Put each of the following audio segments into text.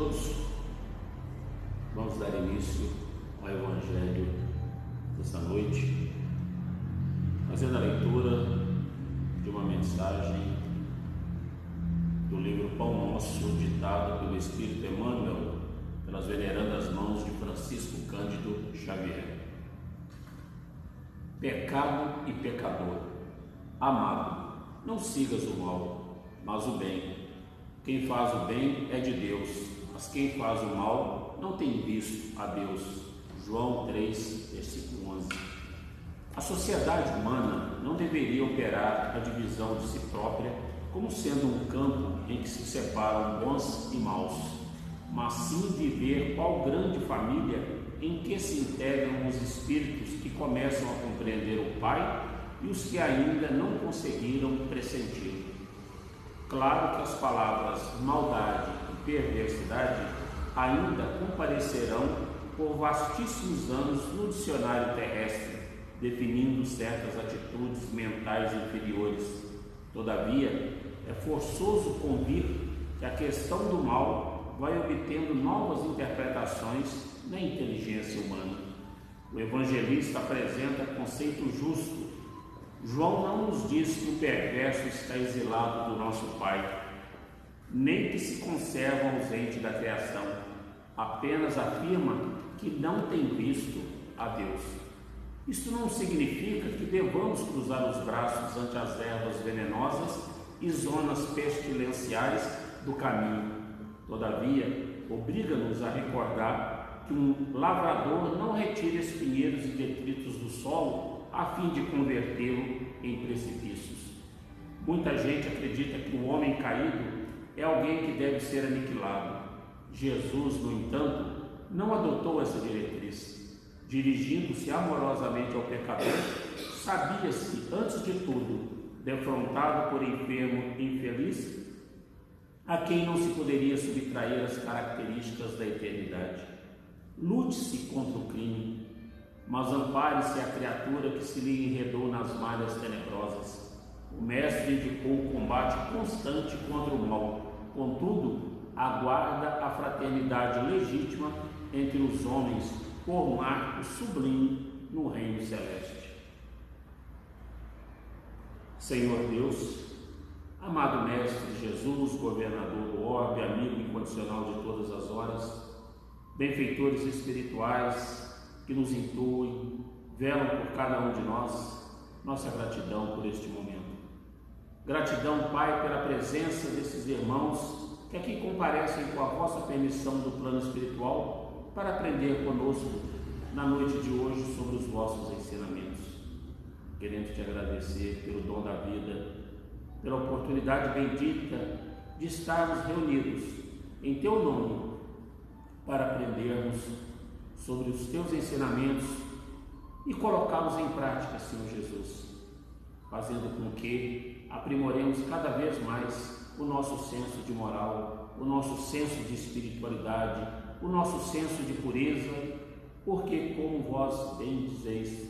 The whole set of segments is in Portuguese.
todos. Vamos dar início ao Evangelho desta noite, fazendo a leitura de uma mensagem do livro Pão Nosso, ditado pelo Espírito Emmanuel, pelas venerandas mãos de Francisco Cândido Xavier. Pecado e pecador. Amado, não sigas o mal, mas o bem. Quem faz o bem é de Deus, mas quem faz o mal não tem visto a Deus. João 3, versículo 11. A sociedade humana não deveria operar a divisão de si própria como sendo um campo em que se separam bons e maus, mas sim viver qual grande família em que se integram os espíritos que começam a compreender o Pai e os que ainda não conseguiram pressentir. Claro que as palavras maldade e perversidade ainda comparecerão por vastíssimos anos no dicionário terrestre, definindo certas atitudes mentais inferiores. Todavia, é forçoso convir que a questão do mal vai obtendo novas interpretações na inteligência humana. O evangelista apresenta conceito justo. João não nos diz que o perverso está exilado do nosso Pai, nem que se conserva ausente da criação. Apenas afirma que não tem visto a Deus. Isto não significa que devamos cruzar os braços ante as ervas venenosas e zonas pestilenciais do caminho. Todavia, obriga-nos a recordar que um lavrador não retira espinheiros e detritos do solo a fim de convertê-lo em precipícios. Muita gente acredita que o homem caído é alguém que deve ser aniquilado. Jesus, no entanto, não adotou essa diretriz. Dirigindo-se amorosamente ao pecador, sabia-se, antes de tudo, defrontado por enfermo e infeliz, a quem não se poderia subtrair as características da eternidade. Lute-se contra o crime, mas ampare-se a criatura que se lhe enredou nas malhas tenebrosas. O Mestre indicou o combate constante contra o mal, contudo, aguarda a fraternidade legítima entre os homens por marco sublime no reino celeste. Senhor Deus, amado Mestre Jesus, governador do orbe, amigo incondicional de todas as horas, benfeitores espirituais que nos intuem, velam por cada um de nós, nossa gratidão por este momento. Gratidão, Pai, pela presença desses irmãos que aqui comparecem com a vossa permissão do plano espiritual para aprender conosco na noite de hoje sobre os vossos ensinamentos. Querendo te agradecer pelo dom da vida, pela oportunidade bendita de estarmos reunidos em teu nome para aprendermos sobre os teus ensinamentos e colocá-los em prática, Senhor Jesus, fazendo com que aprimoremos cada vez mais o nosso senso de moral, o nosso senso de espiritualidade, o nosso senso de pureza, porque, como vós bem dizeis,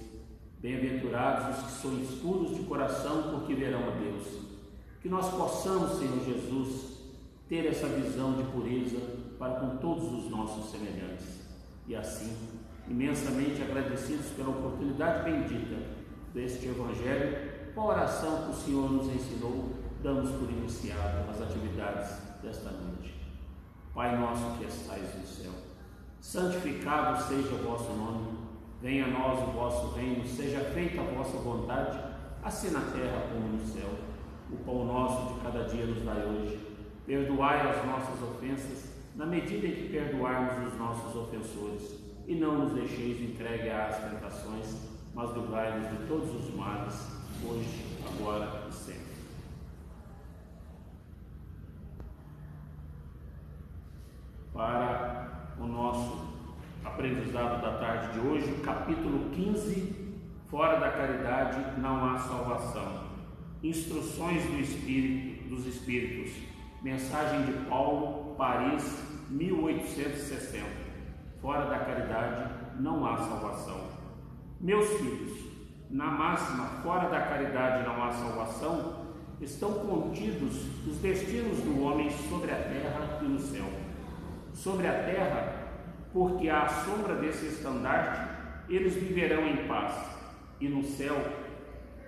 bem-aventurados os que sois puros de coração, porque verão a Deus. Que nós possamos, Senhor Jesus, ter essa visão de pureza para com todos os nossos semelhantes. E assim, imensamente agradecidos pela oportunidade bendita deste Evangelho, com a oração que o Senhor nos ensinou, damos por iniciado as atividades desta noite. Pai nosso que estais no céu, santificado seja o vosso nome, venha a nós o vosso reino, seja feita a vossa vontade, assim na terra como no céu. O pão nosso de cada dia nos dai hoje. Perdoai as nossas ofensas, na medida em que perdoarmos os nossos ofensores. E não nos deixeis entregue às tentações, mas livrai-nos de todos os males, hoje, agora e sempre. Para o nosso aprendizado da tarde de hoje, capítulo 15, fora da caridade não há salvação. Instruções dos Espíritos. Mensagem de Paulo, Paris, 1860. Fora da caridade não há salvação. Meus filhos, na máxima fora da caridade não há salvação, estão contidos os destinos do homem sobre a terra e no céu. sobre a terra, porque à sombra desse estandarte eles viverão em paz, e no céu,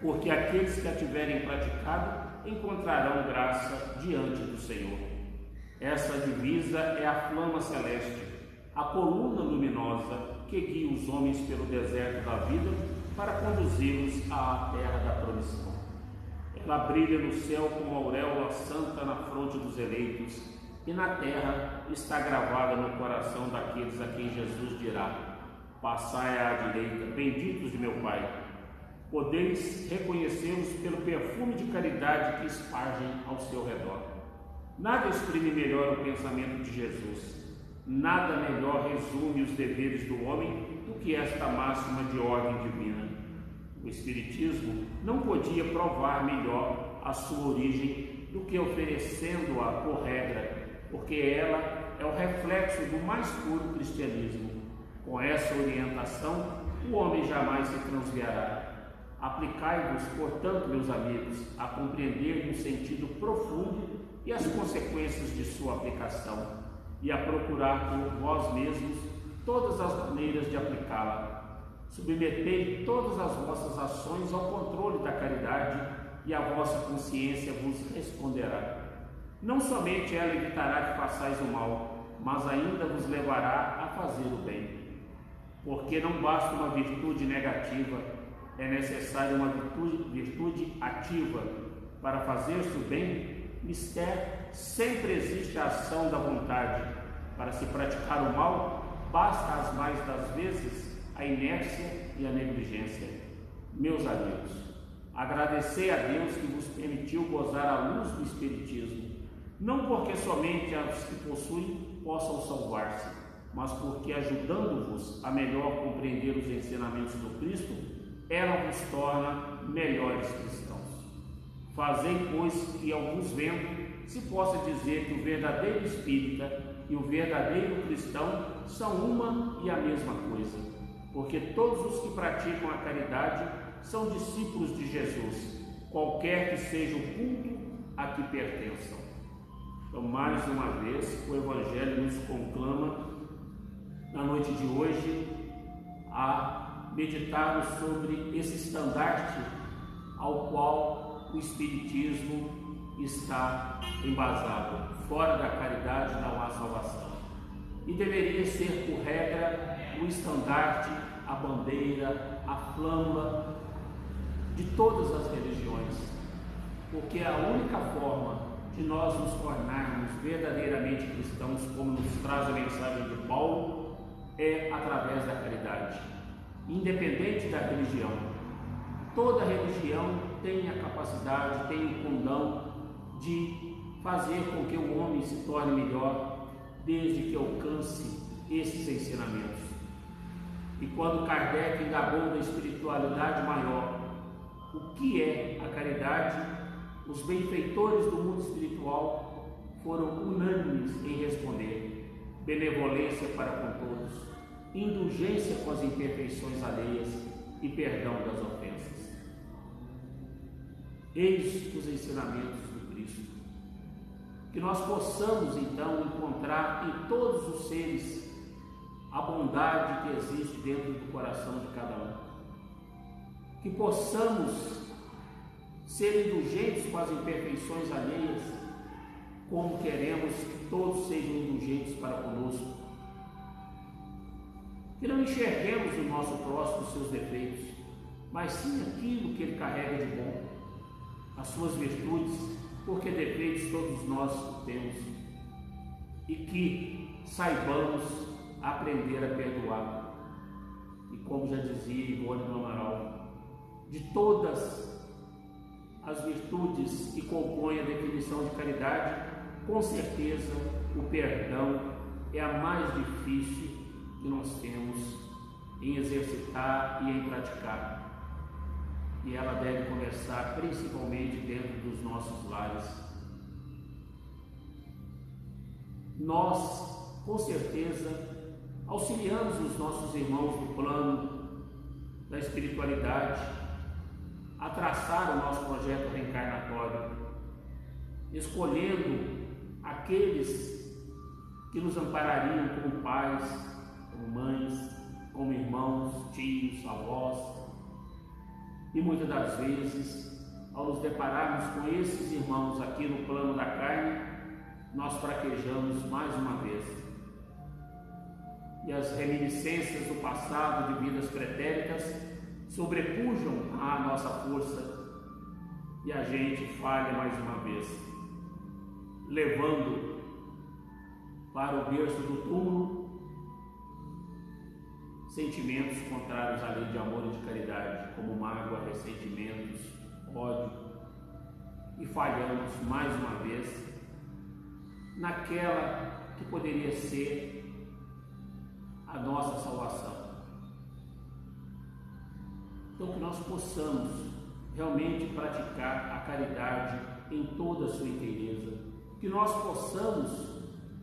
porque aqueles que a tiverem praticado encontrarão graça diante do Senhor. Essa divisa é a flama celeste, a coluna luminosa que guia os homens pelo deserto da vida para conduzi-los à terra da promissão. Ela brilha no céu como a auréola santa na fronte dos eleitos, e na terra está gravada no coração daqueles a quem Jesus dirá: passai à direita, benditos de meu Pai. Podeis reconhecê-los pelo perfume de caridade que espargem ao seu redor. Nada exprime melhor o pensamento de Jesus. Nada melhor resume os deveres do homem do que esta máxima de ordem divina. O Espiritismo não podia provar melhor a sua origem do que oferecendo-a por regra, porque ela é o reflexo do mais puro cristianismo. Com essa orientação, o homem jamais se transviará. Aplicai-vos, portanto, meus amigos, a compreender no sentido profundo e as consequências de sua aplicação, e a procurar por vós mesmos todas as maneiras de aplicá-la. Submetei todas as vossas ações ao controle da caridade, e a vossa consciência vos responderá. Não somente ela evitará que façais o mal, mas ainda vos levará a fazer o bem. Porque não basta uma virtude negativa, é necessária uma virtude ativa. Para fazer-se o bem, mister, sempre existe a ação da vontade. Para se praticar o mal, basta as mais das vezes a inércia e a negligência. Meus amigos, agradecei a Deus que vos permitiu gozar a luz do Espiritismo, não porque somente os que possuem possam salvar-se, mas porque, ajudando-vos a melhor compreender os ensinamentos do Cristo, ela vos torna melhores cristãos. Fazei, pois, que ao vos vendo se possa dizer que o verdadeiro espírita e o verdadeiro cristão são uma e a mesma coisa, porque todos os que praticam a caridade são discípulos de Jesus, qualquer que seja o culto a que pertençam. Então, mais uma vez, o Evangelho nos conclama, na noite de hoje, a meditarmos sobre esse estandarte ao qual o Espiritismo está embasado. Fora da caridade não há salvação. E deveria ser, por regra, o estandarte, a bandeira, a flama de todas as religiões, porque a única forma de nós nos tornarmos verdadeiramente cristãos, como nos traz a mensagem de Paulo, é através da caridade, independente da religião. Toda religião tem a capacidade, tem o condão de fazer com que o homem se torne melhor, desde que alcance esses ensinamentos. E quando Kardec indagou da espiritualidade maior, o que é a caridade, os benfeitores do mundo espiritual foram unânimes em responder: benevolência para com todos, indulgência com as imperfeições alheias e perdão das ofensas. Eis os ensinamentos do Cristo. Que nós possamos então encontrar em todos os seres a bondade que existe dentro do coração de cada um. Que possamos ser indulgentes com as imperfeições alheias, como queremos que todos sejam indulgentes para conosco. Que não enxerguemos o nosso próximo os seus defeitos, mas sim aquilo que ele carrega de bom, as suas virtudes, porque defeitos todos nós temos, e que saibamos aprender a perdoar. E como já dizia Ivone do Amaral, de todas as virtudes que compõem a definição de caridade, com certeza o perdão é a mais difícil que nós temos em exercitar e em praticar. E ela deve começar principalmente dentro dos nossos lares. Nós, com certeza, auxiliamos os nossos irmãos do plano da espiritualidade a traçar o nosso projeto reencarnatório, escolhendo aqueles que nos amparariam como pais, como mães, como irmãos, tios, avós. E muitas das vezes, ao nos depararmos com esses irmãos aqui no plano da carne, nós fraquejamos mais uma vez. E as reminiscências do passado de vidas pretéritas sobrepujam a nossa força e a gente falha mais uma vez, levando para o berço do túmulo sentimentos contrários à lei de amor e de caridade, como mágoa, ressentimentos, ódio, e falhamos mais uma vez naquela que poderia ser a nossa salvação. Então, que nós possamos realmente praticar a caridade em toda a sua inteireza, que nós possamos,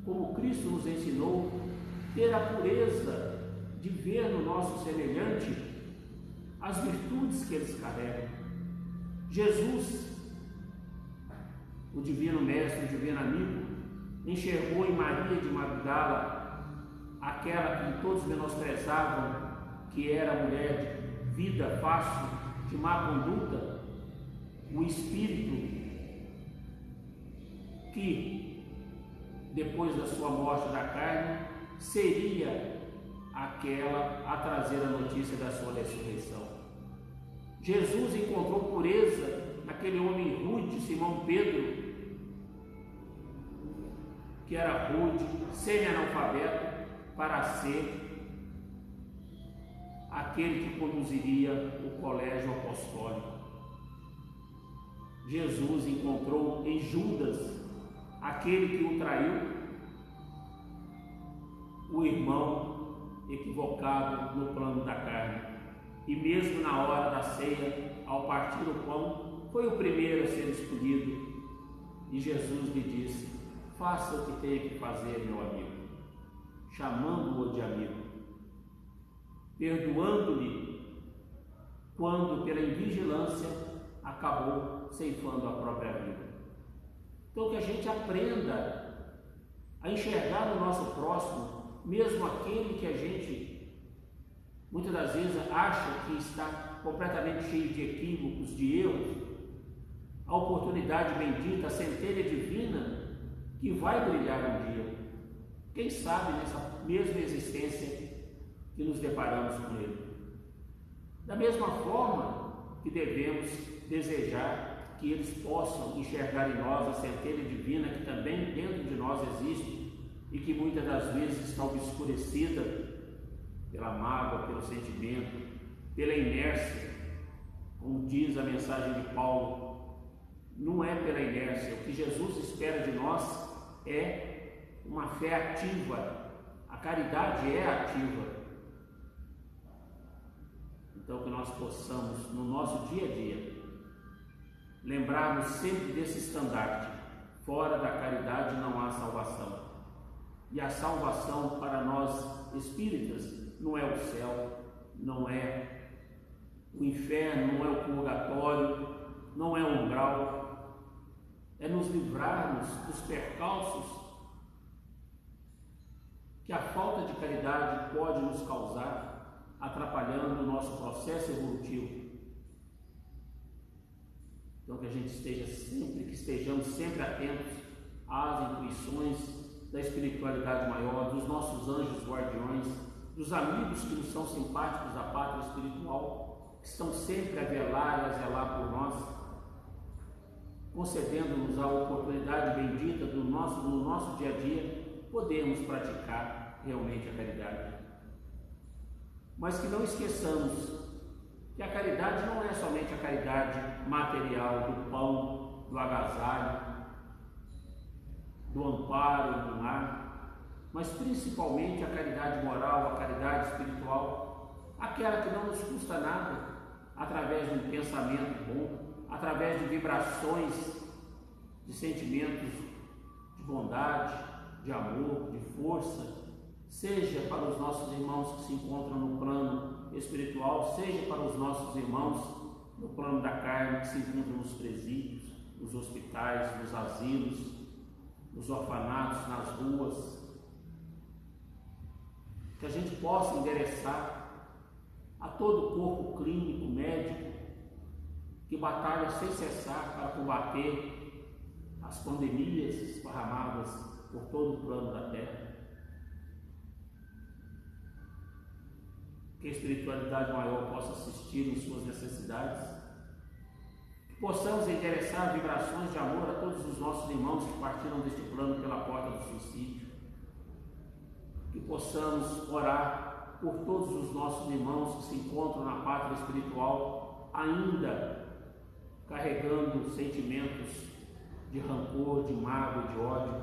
como Cristo nos ensinou, ter a pureza de ver no nosso semelhante as virtudes que eles carregam. Jesus, o divino mestre, o divino amigo, enxergou em Maria de Magdala aquela que todos menosprezavam, que era mulher de vida fácil, de má conduta, o espírito que, depois da sua morte da carne, seria aquela a trazer a notícia da sua ressurreição. Jesus encontrou pureza naquele homem rude, Simão Pedro, que era rude, semi-analfabeto, para ser aquele que conduziria o colégio apostólico. Jesus encontrou em Judas, aquele que o traiu, o irmão equivocado no plano da carne. E mesmo na hora da ceia, ao partir o pão, foi o primeiro a ser escolhido. E Jesus lhe disse: faça o que tem que fazer, meu amigo, chamando-o de amigo, perdoando-lhe quando, pela invigilância, acabou ceifando a própria vida. Então, que a gente aprenda a enxergar no nosso próximo, mesmo aquele que a gente muitas das vezes acha que está completamente cheio de equívocos, de erros, a oportunidade bendita, a centelha divina que vai brilhar um dia. Quem sabe nessa mesma existência que nos deparamos com ele. Da mesma forma que devemos desejar que eles possam enxergar em nós a centelha divina que também dentro de nós existe e que muitas das vezes está obscurecida pela mágoa, pelo sentimento, pela inércia. Como diz a mensagem de Paulo, não é pela inércia. O que Jesus espera de nós é uma fé ativa. A caridade é ativa. Então, que nós possamos, no nosso dia a dia, lembrarmos sempre desse estandarte: fora da caridade não há salvação. E a salvação para nós espíritas não é o céu, não é o inferno, não é o purgatório, não é o umbral. É nos livrarmos dos percalços que a falta de caridade pode nos causar, atrapalhando o nosso processo evolutivo. Então, que a gente estejamos sempre atentos às intuições da espiritualidade maior, dos nossos anjos guardiões, dos amigos que nos são simpáticos da pátria espiritual, que estão sempre a velar e a zelar por nós, concedendo-nos a oportunidade bendita no nosso dia a dia, podermos praticar realmente a caridade. Mas que não esqueçamos que a caridade não é somente a caridade material do pão, do agasalho, do amparo no lar, mas principalmente a caridade moral, a caridade espiritual, aquela que não nos custa nada, através de um pensamento bom, através de vibrações, de sentimentos de bondade, de amor, de força, seja para os nossos irmãos que se encontram no plano espiritual, seja para os nossos irmãos no plano da carne que se encontram nos presídios, nos hospitais, nos asilos, nos orfanatos, nas ruas, que a gente possa endereçar a todo o corpo clínico, médico, que batalha sem cessar para combater as pandemias esparramadas por todo o plano da Terra. Que a espiritualidade maior possa assistir em suas necessidades. Que possamos endereçar vibrações de amor a todos os nossos irmãos que partiram deste plano pela porta do suicídio. Que possamos orar por todos os nossos irmãos que se encontram na pátria espiritual, ainda carregando sentimentos de rancor, de mágoa, de ódio,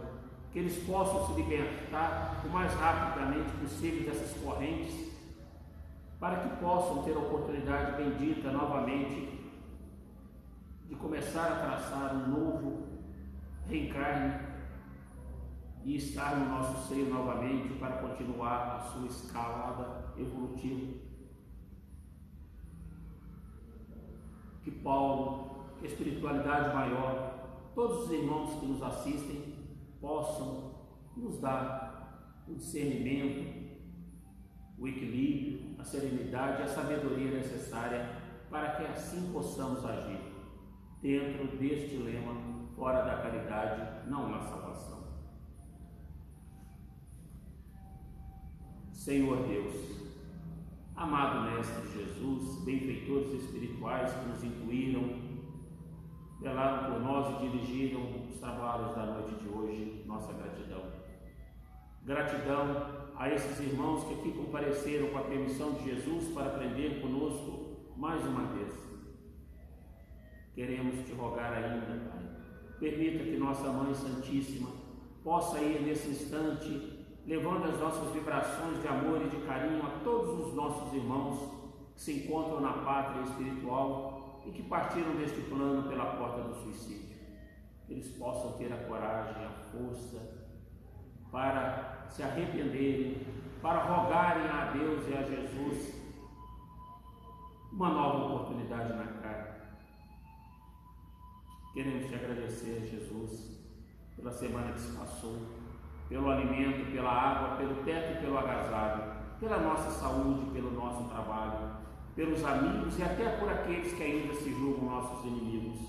que eles possam se libertar o mais rapidamente possível dessas correntes, para que possam ter a oportunidade bendita novamente de começar a traçar um novo reencarne e estar no nosso seio novamente para continuar a sua escalada evolutiva. Que Paulo, que a espiritualidade maior, todos os irmãos que nos assistem possam nos dar o discernimento, o equilíbrio, a serenidade e a sabedoria necessária para que assim possamos agir dentro deste lema: fora da caridade não há salvação. Senhor Deus, amado Mestre Jesus, benfeitores espirituais que nos intuíram, velaram por nós e dirigiram os trabalhos da noite de hoje, nossa gratidão. Gratidão a esses irmãos que aqui compareceram com a permissão de Jesus para aprender conosco mais uma vez. Queremos te rogar ainda, Pai, permita que nossa Mãe Santíssima possa ir nesse instante levando as nossas vibrações de amor e de carinho a todos os nossos irmãos que se encontram na pátria espiritual e que partiram deste plano pela porta do suicídio. Que eles possam ter a coragem, a força para se arrependerem, para rogarem a Deus e a Jesus uma nova oportunidade na carne. Queremos te agradecer, Jesus, pela semana que se passou, pelo alimento, pela água, pelo teto e pelo agasalho, pela nossa saúde, pelo nosso trabalho, pelos amigos e até por aqueles que ainda se julgam nossos inimigos.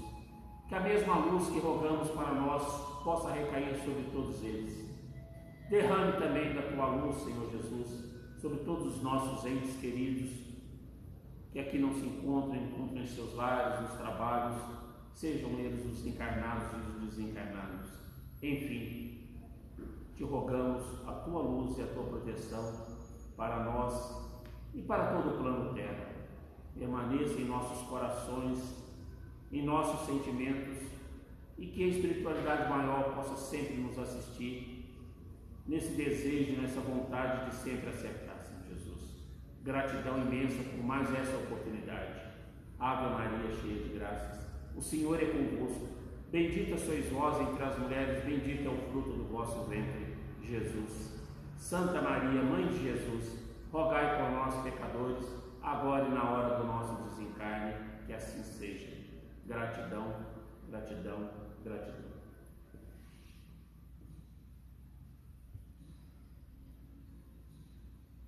Que a mesma luz que rogamos para nós possa recair sobre todos eles. Derrame também da tua luz, Senhor Jesus, sobre todos os nossos entes queridos que aqui não se encontram em seus lares, nos trabalhos, sejam eles os encarnados e os desencarnados. Enfim, te rogamos a tua luz e a tua proteção para nós e para todo o plano terra. Permaneça em nossos corações, em nossos sentimentos, e que a espiritualidade maior possa sempre nos assistir nesse desejo, nessa vontade de sempre acertar, Senhor Jesus. Gratidão imensa por mais essa oportunidade. Ave Maria, cheia de graças, o Senhor é convosco. Bendita sois vós entre as mulheres, bendito é o fruto do vosso ventre, Jesus. Santa Maria, Mãe de Jesus, rogai por nós, pecadores, agora e na hora do nosso desencarne, que assim seja. Gratidão, gratidão, gratidão.